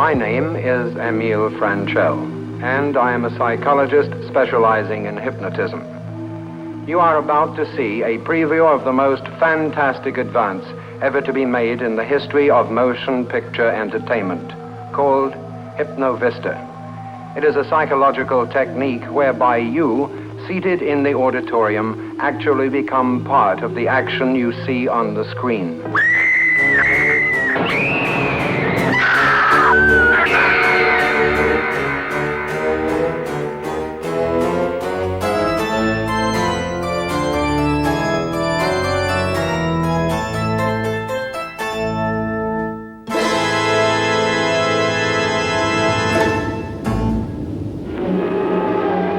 My name is Emile Franchel, and I am a psychologist specializing in hypnotism. You are about to see a preview of the most fantastic advance ever to be made in the history of motion picture entertainment, called Hypnovista. It is a psychological technique whereby you, seated in the auditorium, actually become part of the action you see on the screen.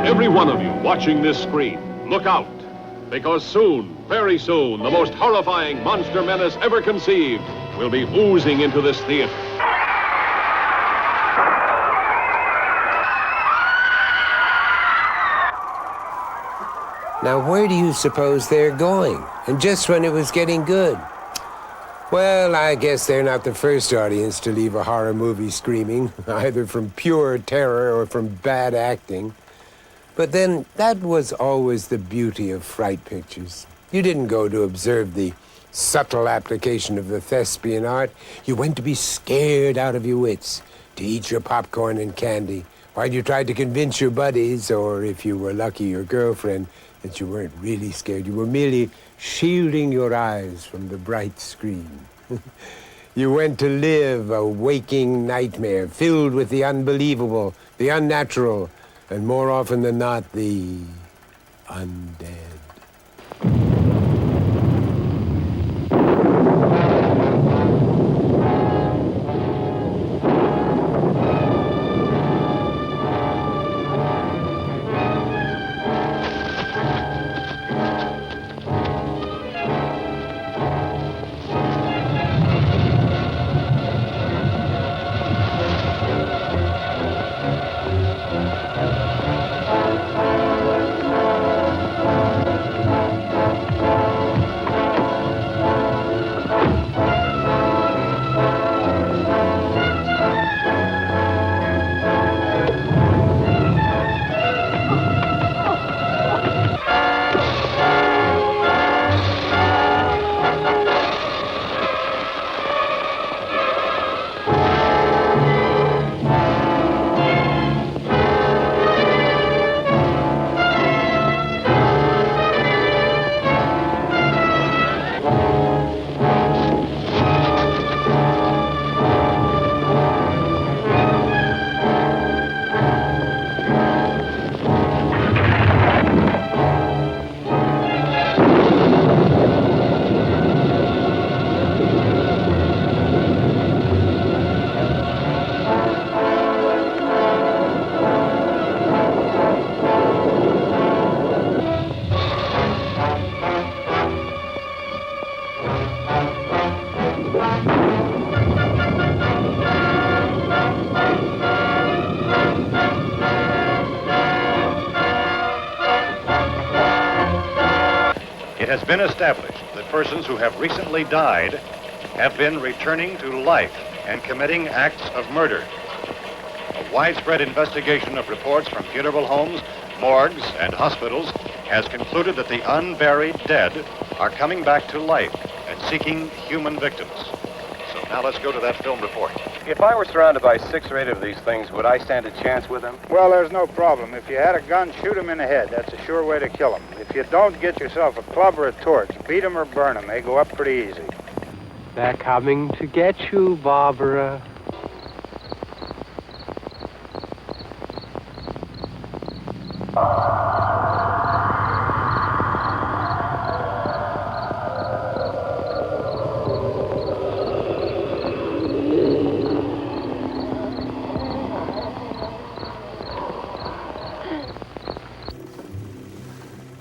Every one of you watching this screen, look out, because soon, very soon, the most horrifying monster menace ever conceived will be oozing into this theater. Now, where do you suppose they're going? And just when it was getting good. Well, I guess they're not the first audience to leave a horror movie screaming, either from pure terror or from bad acting. But then, that was always the beauty of fright pictures. You didn't go to observe the subtle application of the thespian art. You went to be scared out of your wits, to eat your popcorn and candy, while you tried to convince your buddies, or if you were lucky, your girlfriend, that you weren't really scared. You were merely shielding your eyes from the bright screen. You went to live a waking nightmare filled with the unbelievable, the unnatural, and more often than not, the undead. It has been established that persons who have recently died have been returning to life and committing acts of murder. A widespread investigation of reports from funeral homes, morgues, and hospitals has concluded that the unburied dead are coming back to life and seeking human victims. So now let's go to that film report. If I were surrounded by 6 or 8 of these things, would I stand a chance with them? Well, there's no problem. If you had a gun, shoot him in the head. That's a sure way to kill him. If you don't, get yourself a club or a torch. Beat him or burn him. They go up pretty easy. They're coming to get you, Barbara.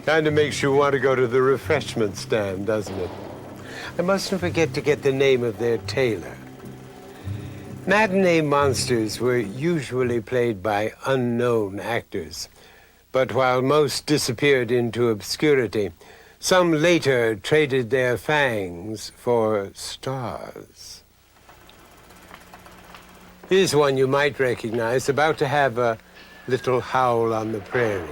Kind of makes you want to go to the refreshment stand, doesn't it? I mustn't forget to get the name of their tailor. Matinee monsters were usually played by unknown actors, but while most disappeared into obscurity, some later traded their fangs for stars. Here's one you might recognize, about to have a little howl on the prairie.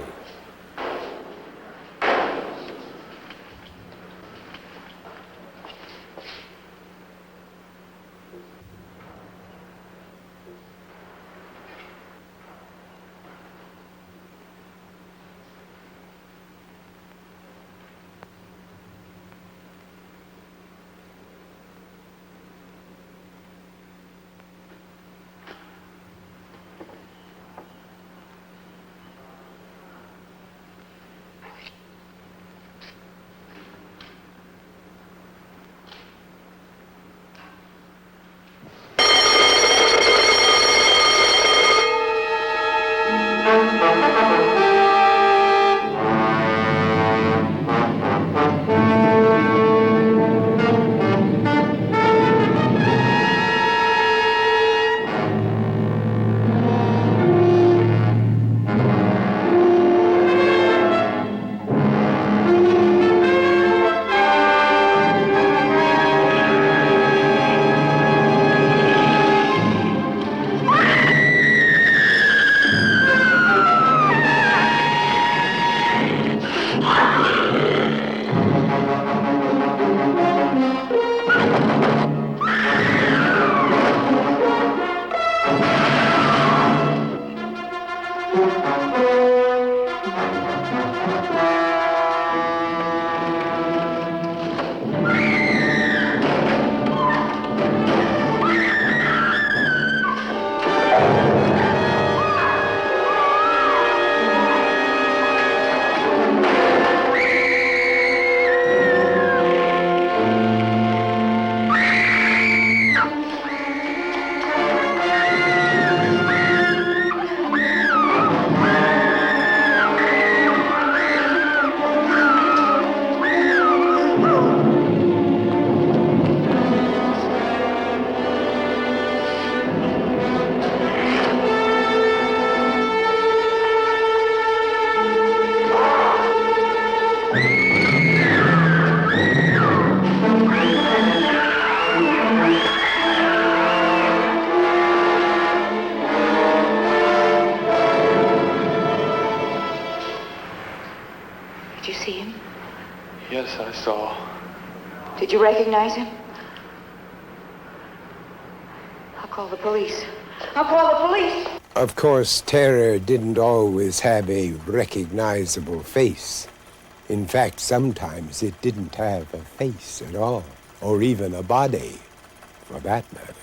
Did you see him? Yes, I saw. Did you recognize him? I'll call the police. I'll call the police! Of course, terror didn't always have a recognizable face. In fact, sometimes it didn't have a face at all, or even a body, for that matter.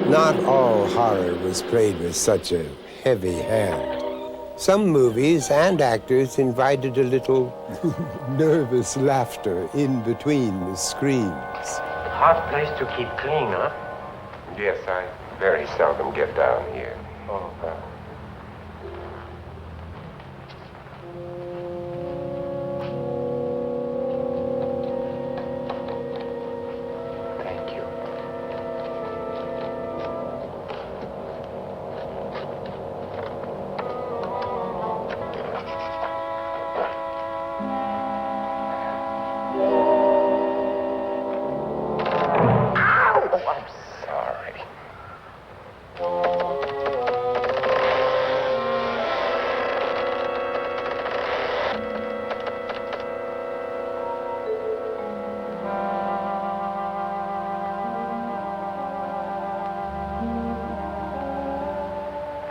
Not all horror was played with such a heavy hand. Some movies and actors invited a little nervous laughter in between the screams. Hard place to keep clean, huh? Yes, I very seldom get down here. Oh. Thank you.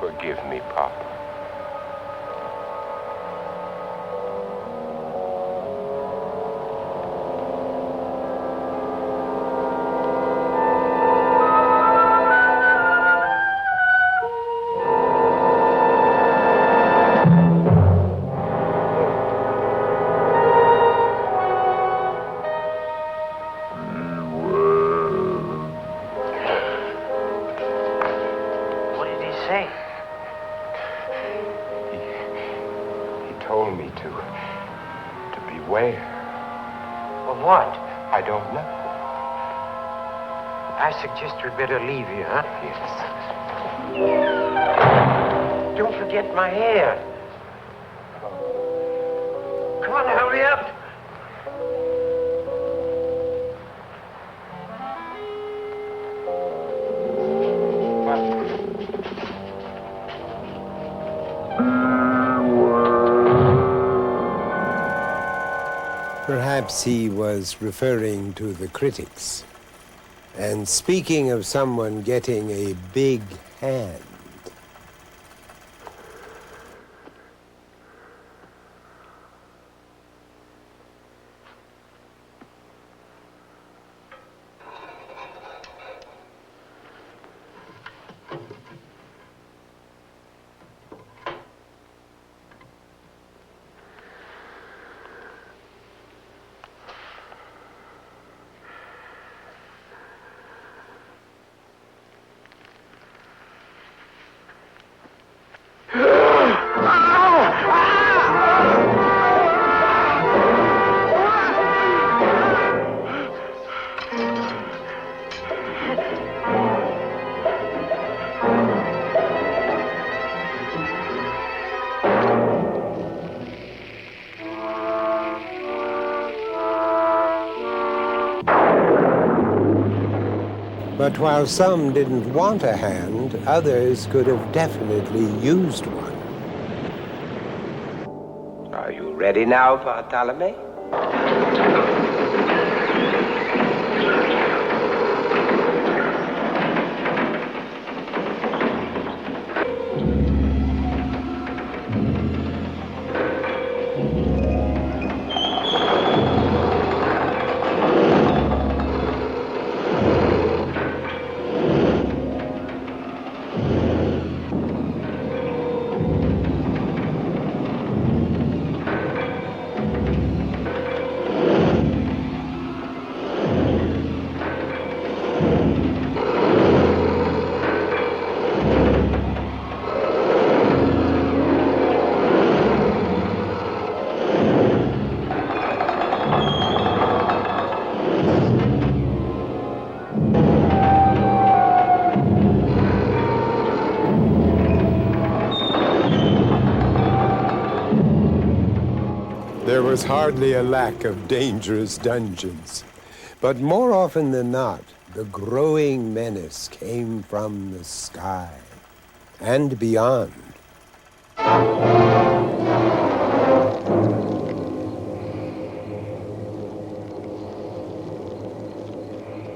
Forgive me, Papa. to beware. Of what? I don't know. I suggest we'd better leave here, huh? Yes. Don't forget my hair. Come on, hurry up. Perhaps he was referring to the critics. And speaking of someone getting a big hand, but while some didn't want a hand, others could have definitely used one. Are you ready now, Bartholomew? There was hardly a lack of dangerous dungeons. But more often than not, the growing menace came from the sky and beyond.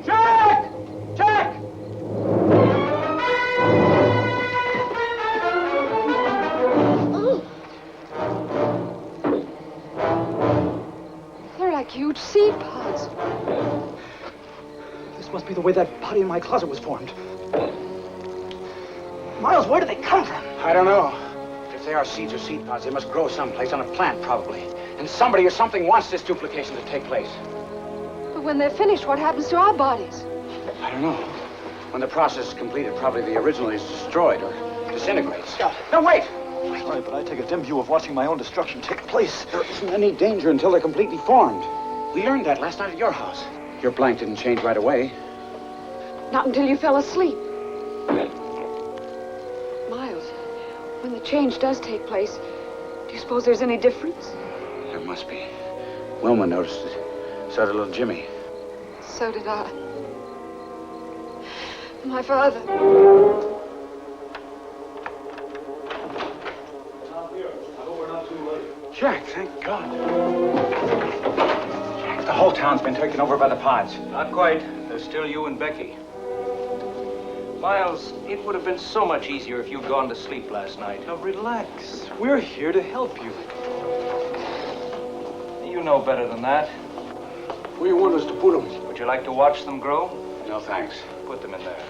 Jack! Jack! They're like huge seed pods. This must be the way that body in my closet was formed. Miles, where do they come from? I don't know. If they are seeds or seed pods, they must grow someplace on a plant, probably. And somebody or something wants this duplication to take place. But when they're finished, what happens to our bodies? I don't know. When the process is completed, probably the original is destroyed or disintegrates. No, wait! Sorry, but I take a dim view of watching my own destruction take place. There isn't any danger until they're completely formed. We learned that last night at your house. Your blank didn't change right away. Not until you fell asleep. Miles, when the change does take place, do you suppose there's any difference? There must be. Wilma noticed it. So did little Jimmy. So did I. My father. Jack, thank God. Jack, the whole town's been taken over by the pods. Not quite. There's still you and Becky. Miles, it would have been so much easier if you'd gone to sleep last night. Now, relax. We're here to help you. You know better than that. Where do you want us to put them? Would you like to watch them grow? No, thanks. Put them in there.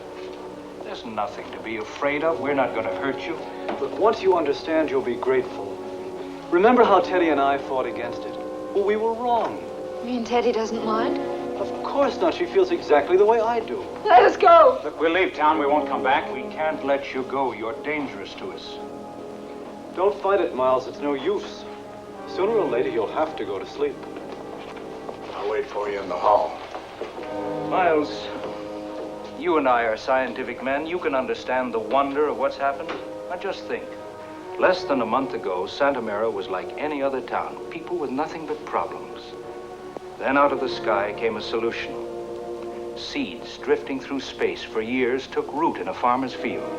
There's nothing to be afraid of. We're not going to hurt you. Look, once you understand, you'll be grateful. Remember how Teddy and I fought against it? Well, we were wrong. You mean Teddy doesn't mind? Of course not. She feels exactly the way I do. Let us go! Look, we'll leave town. We won't come back. We can't let you go. You're dangerous to us. Don't fight it, Miles. It's no use. Sooner or later, you'll have to go to sleep. I'll wait for you in the hall. Miles, you and I are scientific men. You can understand the wonder of what's happened. Now just think. Less than a month ago, Santa Mara was like any other town. People with nothing but problems. Then out of the sky came a solution. Seeds drifting through space for years took root in a farmer's field.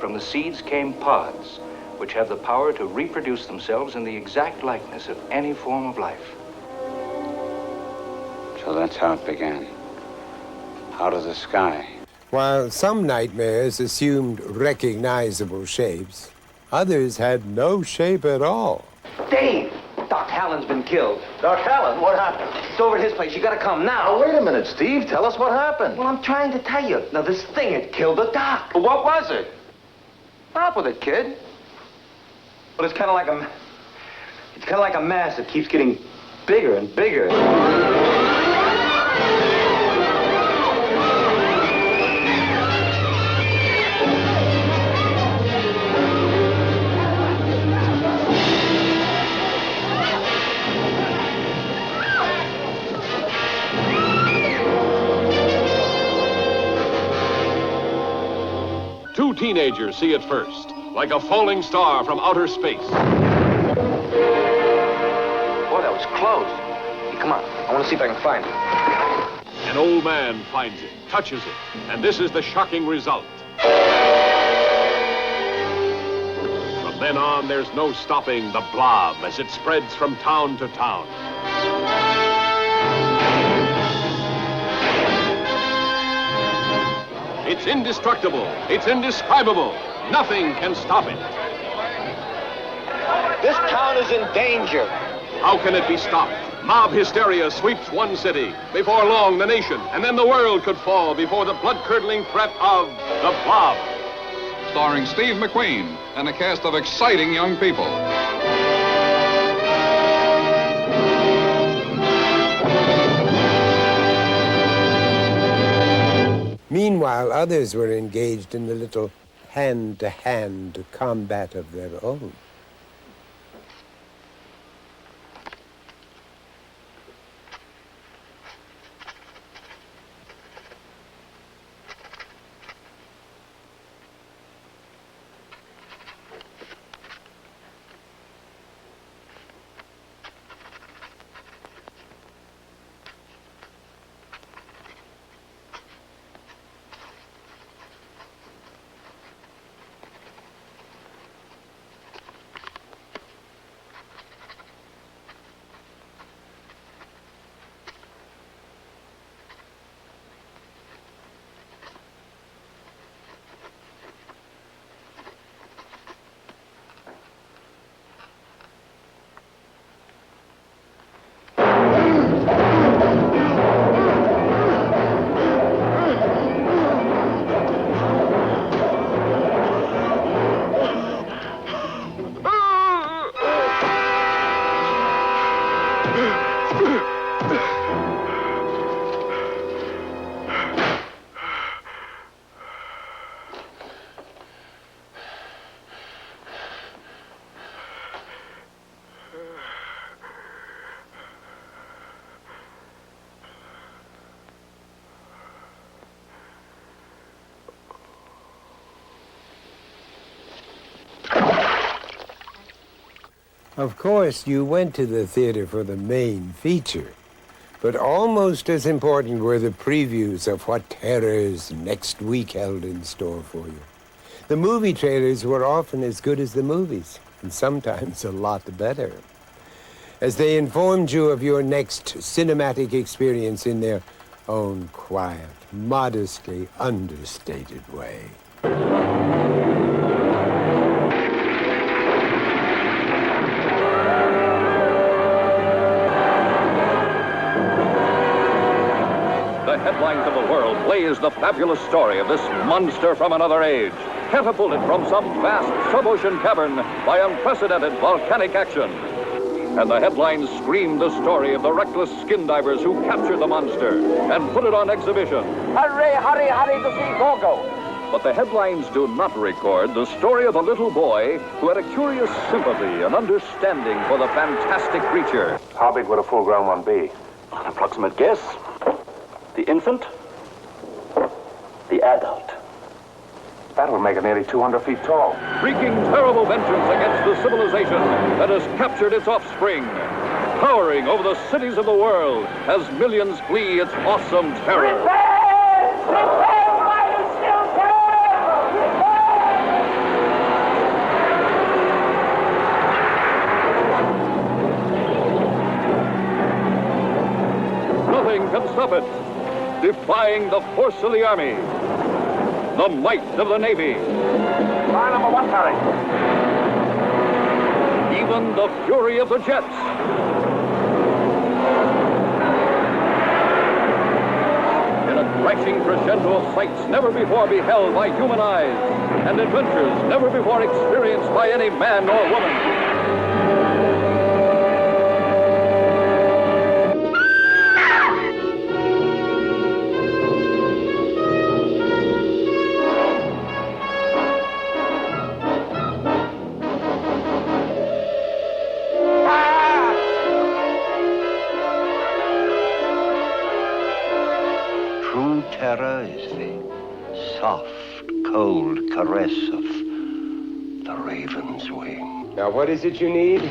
From the seeds came pods, which have the power to reproduce themselves in the exact likeness of any form of life. So that's how it began. Out of the sky. While some nightmares assumed recognizable shapes, others had no shape at all. Dave! Doc Hallen's been killed. Doc Hallen? What happened? It's over at his place. You gotta come now. Oh, wait a minute, Steve. Tell us what happened. Well, I'm trying to tell you. Now, this thing had killed the doc. Well, what was it? Stop with it, kid. Well, it's kind of like a mass that keeps getting bigger and bigger. Two teenagers see it first, like a falling star from outer space. Boy, that was close. Hey, come on. I want to see if I can find it. An old man finds it, touches it, and this is the shocking result. From then on, there's no stopping the blob as it spreads from town to town. It's indestructible. It's indescribable. Nothing can stop it. This town is in danger. How can it be stopped? Mob hysteria sweeps one city. Before long, the nation, and then the world could fall before the blood-curdling threat of the Blob. Starring Steve McQueen and a cast of exciting young people. Meanwhile, others were engaged in the little hand-to-hand combat of their own. Of course, you went to the theater for the main feature, but almost as important were the previews of what terrors next week held in store for you. The movie trailers were often as good as the movies, and sometimes a lot better, as they informed you of your next cinematic experience in their own quiet, modestly understated way. The headlines of the world blaze the fabulous story of this monster from another age, catapulted from some vast sub-ocean cavern by unprecedented volcanic action. And the headlines scream the story of the reckless skin divers who captured the monster and put it on exhibition. Hurry, hurry, hurry to see Gogo. But the headlines do not record the story of a little boy who had a curious sympathy and understanding for the fantastic creature. How big would a full-grown one be? An approximate guess. The infant, the adult. That would make it nearly 200 feet tall. Wreaking terrible vengeance against the civilization that has captured its offspring. Towering over the cities of the world as millions flee its awesome terror. Nothing can stop it. Defying the force of the Army. The might of the Navy. Line number 1, Perry. Even the fury of the jets. In a crashing crescendo of sights never before beheld by human eyes, and adventures never before experienced by any man or woman. Terror is the soft, cold caress of the raven's wing. Now, what is it you need?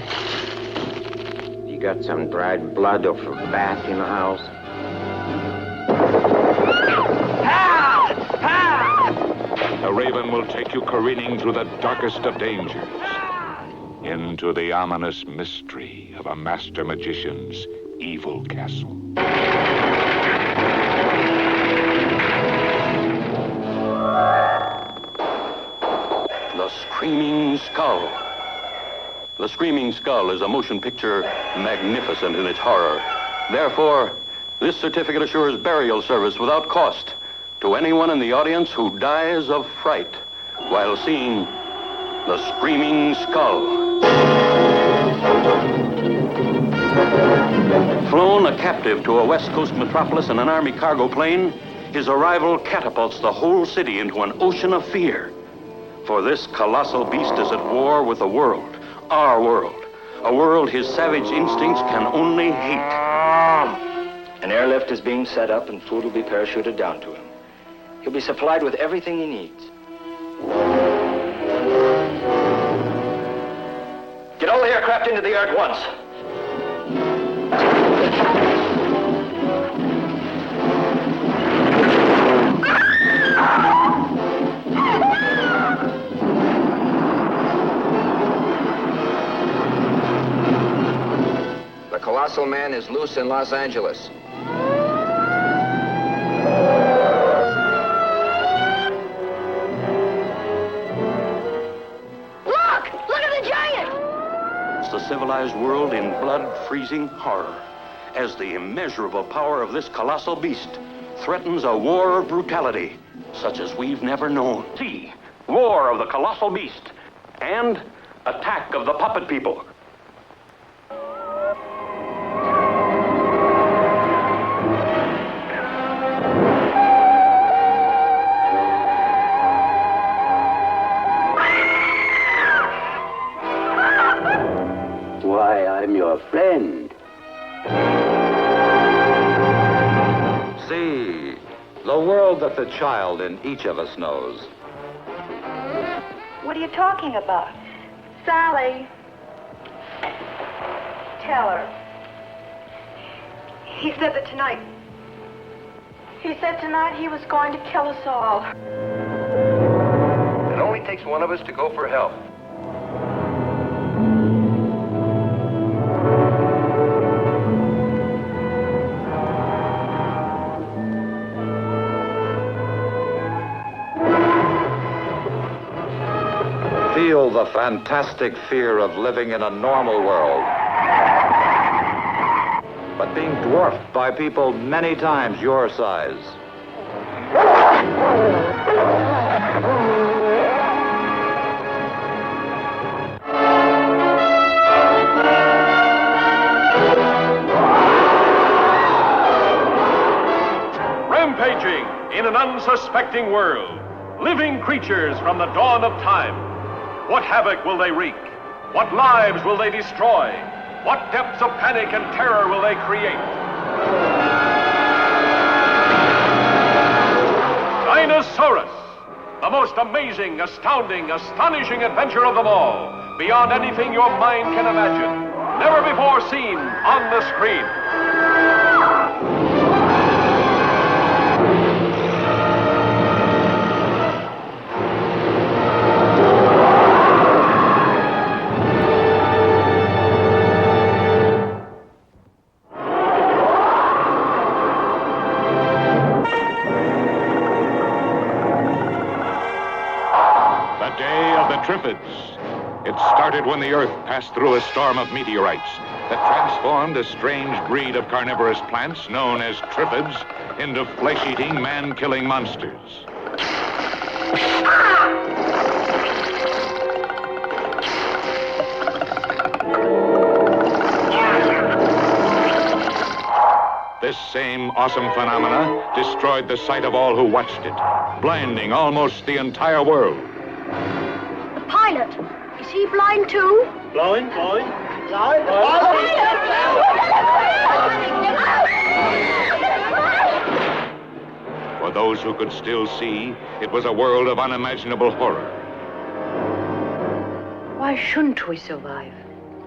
You got some dried blood or a bat in the house? The Raven will take you careening through the darkest of dangers, into the ominous mystery of a master magician's evil castle. The Screaming Skull. The Screaming Skull is a motion picture magnificent in its horror. Therefore, this certificate assures burial service without cost to anyone in the audience who dies of fright while seeing The Screaming Skull. Flown a captive to a West Coast metropolis in an Army cargo plane, his arrival catapults the whole city into an ocean of fear. For this colossal beast is at war with the world, our world, a world his savage instincts can only hate. An airlift is being set up and food will be parachuted down to him. He'll be supplied with everything he needs. Get all the aircraft into the air at once. The Colossal Man is loose in Los Angeles. Look at the giant! It's the civilized world in blood-freezing horror as the immeasurable power of this colossal beast threatens a war of brutality such as we've never known. See, War of the Colossal Beast and Attack of the Puppet People. Why, I'm your friend. See, the world that the child in each of us knows. What are you talking about? Sally. Tell her. He said that tonight. He said tonight he was going to kill us all. It only takes one of us to go for help. Feel the fantastic fear of living in a normal world, but being dwarfed by people many times your size. Rampaging in an unsuspecting world. living creatures from the dawn of time. What havoc will they wreak? What lives will they destroy? What depths of panic and terror will they create? Dinosaurus, the most amazing, astounding, astonishing adventure of them all, beyond anything your mind can imagine, never before seen on the screen. Triffids. It started when the Earth passed through a storm of meteorites that transformed a strange breed of carnivorous plants known as triffids into flesh-eating, man-killing monsters. This same awesome phenomena destroyed the sight of all who watched it, blinding almost the entire world. Pilot, is he blind too? Blind? For those who could still see, it was a world of unimaginable horror. Why shouldn't we survive?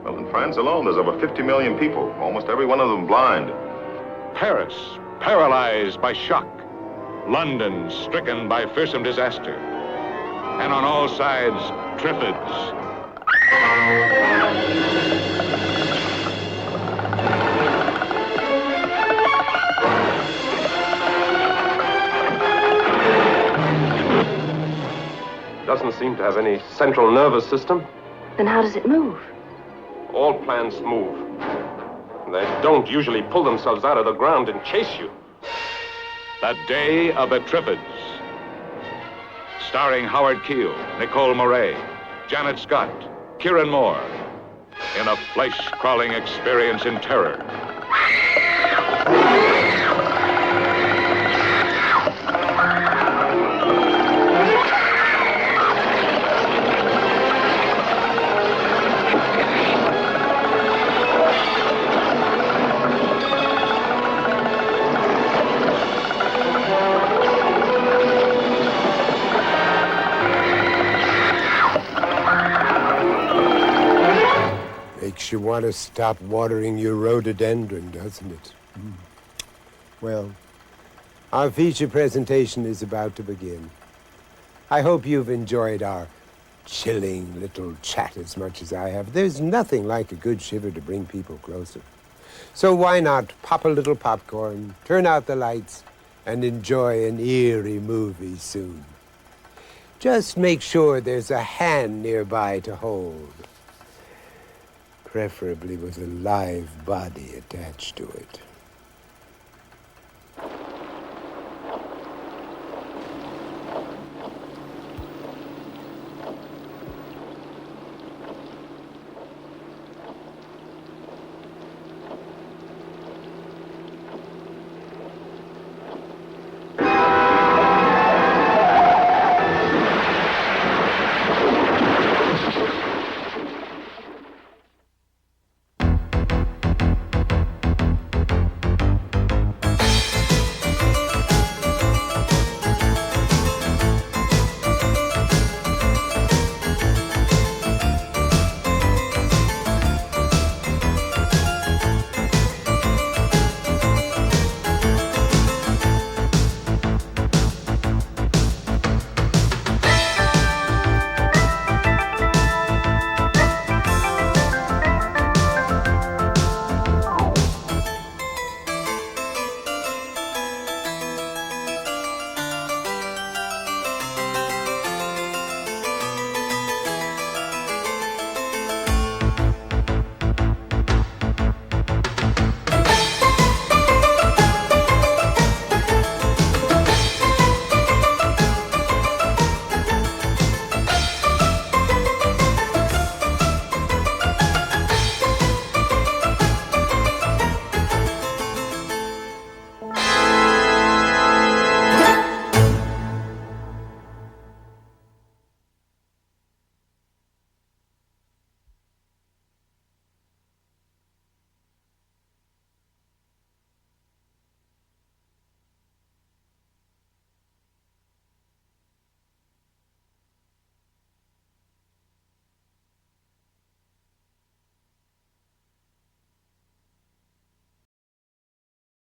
Well, in France alone, there's over 50 million people, almost every one of them blind. Paris, paralyzed by shock. London, stricken by fearsome disaster. And on all sides, triffids. Doesn't seem to have any central nervous system. Then how does it move? All plants move. They don't usually pull themselves out of the ground and chase you. The Day of the Triffids. Starring Howard Keel, Nicole Moray, Janet Scott, Kieran Moore, in a flesh-crawling experience in terror. Makes you want to stop watering your rhododendron, doesn't it? Well, our feature presentation is about to begin. I hope you've enjoyed our chilling little chat as much as I have. There's nothing like a good shiver to bring people closer. So why not pop a little popcorn, turn out the lights, and enjoy an eerie movie soon. Just make sure there's a hand nearby to hold. Preferably with a live body attached to it.